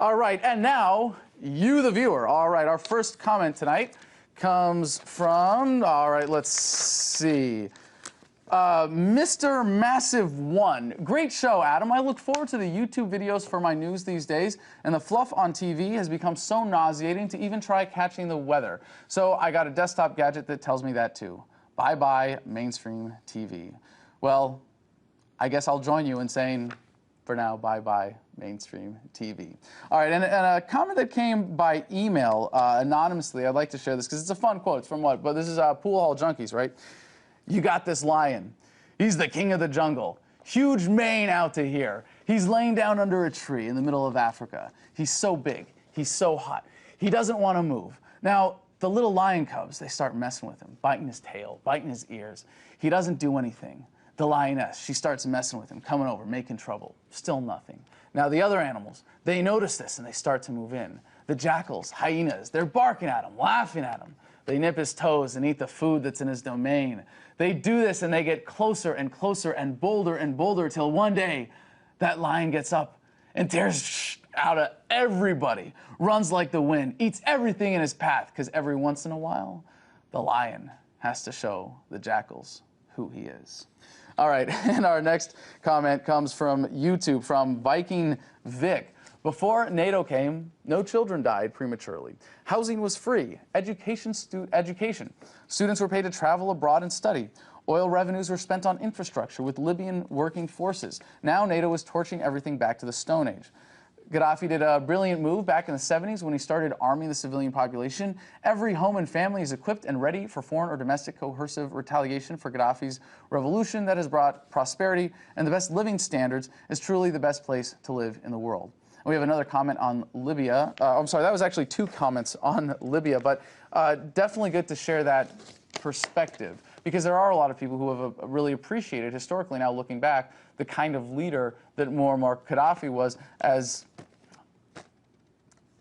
All right, and now, you the viewer. All right, our first comment tonight comes from, all right, let's see. Mr. Massive One. Great show, Adam. I look forward to the YouTube videos for my news these days, and the fluff on TV has become so nauseating to even try catching the weather. So I got a desktop gadget that tells me that too. Bye-bye, mainstream TV. Well, I guess I'll join you in saying, for now, bye-bye, mainstream TV. All right, and a comment that came by email anonymously. I'd like to share this because it's a fun quote. It's from what? But this is Pool Hall Junkies, right? You got this lion. He's the king of the jungle. Huge mane out to here. He's laying down under a tree in the middle of Africa. He's so big. He's so hot. He doesn't want to move. Now, the little lion cubs, they start messing with him, biting his tail, biting his ears. He doesn't do anything. The lioness, she starts messing with him, coming over, making trouble. Still nothing. Now, the other animals, they notice this and they start to move in. The jackals, hyenas, they're barking at him, laughing at him. They nip his toes and eat the food that's in his domain. They do this and they get closer and closer and bolder till one day that lion gets up and tears out of everybody, runs like the wind, eats everything in his path, because every once in a while, the lion has to show the jackals who he is. All right, and our next comment comes from YouTube, from Viking Vic. Before NATO came, no children died prematurely. Housing was free. Education. Students were paid to travel abroad and study. Oil revenues were spent on infrastructure with Libyan working forces. Now NATO is torching everything back to the Stone Age. Gaddafi did a brilliant move back in the 70s when he started arming the civilian population. Every home and family is equipped and ready for foreign or domestic coercive retaliation for Gaddafi's revolution that has brought prosperity and the best living standards. Is truly the best place to live in the world. We have another comment on Libya. I'm sorry, that was actually two comments on Libya, but definitely good to share that perspective, because there are a lot of people who have really appreciated, historically now looking back, the kind of leader that Muammar Gaddafi was, as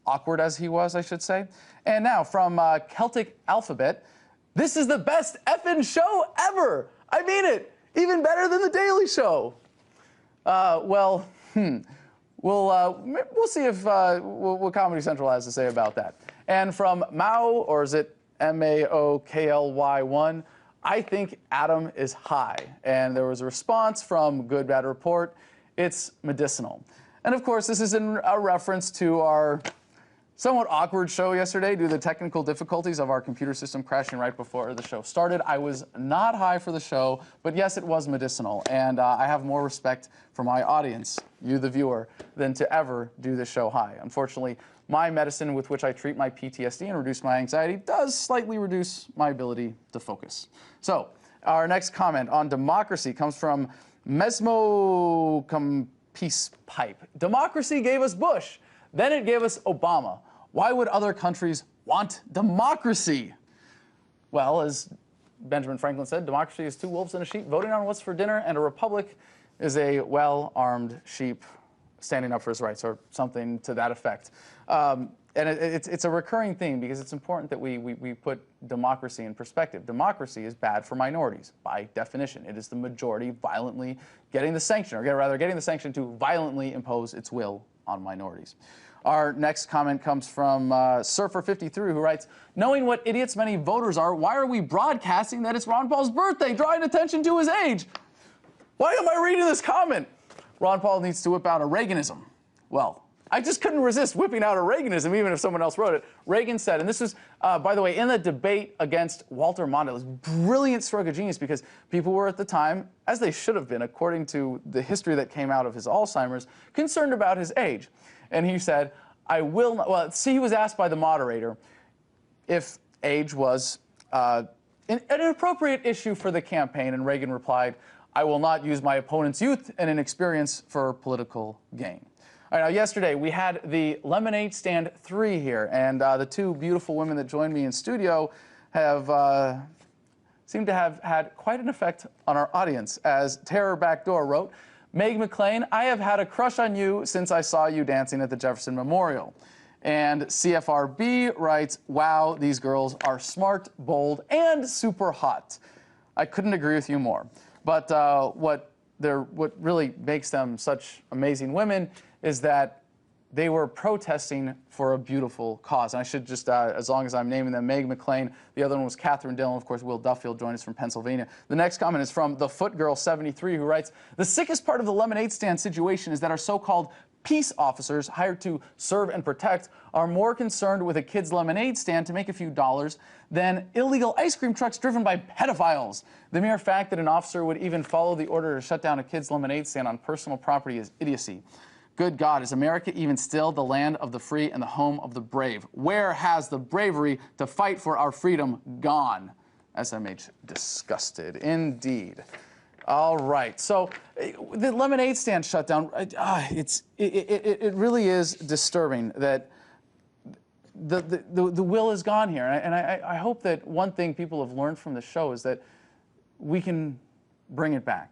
awkward as he was, I should say. And now, from Celtic Alphabet, this is the best effing show ever! I mean it! Even better than The Daily Show! We'll see if what Comedy Central has to say about that. And from Mao, or is it MAOKLY1, I think Adam is high. And there was a response from Good Bad Report. It's medicinal. And of course, this is in a reference to our somewhat awkward show yesterday due to the technical difficulties of our computer system crashing right before the show started. I was not high for the show, but yes, it was medicinal. And I have more respect for my audience, you the viewer, than to ever do the show high. Unfortunately, my medicine with which I treat my PTSD and reduce my anxiety does slightly reduce my ability to focus. So, our next comment on democracy comes from Mesmo Peace Pipe. Democracy gave us Bush, then it gave us Obama. Why would other countries want democracy? Well, as Benjamin Franklin said, democracy is two wolves and a sheep voting on what's for dinner, and a republic is a well-armed sheep standing up for his rights, or something to that effect. And it's a recurring theme, because it's important that we put democracy in perspective. Democracy is bad for minorities, by definition. It is the majority violently getting the sanction, or rather getting the sanction to violently impose its will on minorities. Our next comment comes from Surfer53, who writes, knowing what idiots many voters are, why are we broadcasting that it's Ron Paul's birthday, drawing attention to his age? Why am I reading this comment? Ron Paul needs to whip out a Reaganism. Well, I just couldn't resist whipping out a Reaganism, even if someone else wrote it. Reagan said, and this was, by the way, in the debate against Walter Mondale, it was a brilliant stroke of genius, because people were at the time, as they should have been, according to the history that came out of his Alzheimer's, concerned about his age. And he said, I will not, well, see, he was asked by the moderator if age was an appropriate issue for the campaign, and Reagan replied, I will not use my opponent's youth and inexperience for political gain. All right, now yesterday we had the Lemonade Stand 3 here, and the two beautiful women that joined me in studio have seemed to have had quite an effect on our audience. As Terror Backdoor wrote, Meg McLean, I have had a crush on you since I saw you dancing at the Jefferson Memorial. And CFRB writes, wow, these girls are smart, bold, and super hot. I couldn't agree with you more. But what really makes them such amazing women is that they were protesting for a beautiful cause. And I should just, as long as I'm naming them, Meg McLean, the other one was Catherine Dillon, of course, Will Duffield joined us from Pennsylvania. The next comment is from the FootGirl73, who writes, "The sickest part of the lemonade stand situation is that our so-called peace officers hired to serve and protect are more concerned with a kid's lemonade stand to make a few dollars than illegal ice cream trucks driven by pedophiles. The mere fact that an officer would even follow the order to shut down a kid's lemonade stand on personal property is idiocy. Good God, is America even still the land of the free and the home of the brave? Where has the bravery to fight for our freedom gone?" SMH disgusted indeed. All right, so the lemonade stand shutdown, it really is disturbing that the will is gone here. And I hope that one thing people have learned from the show is that we can bring it back.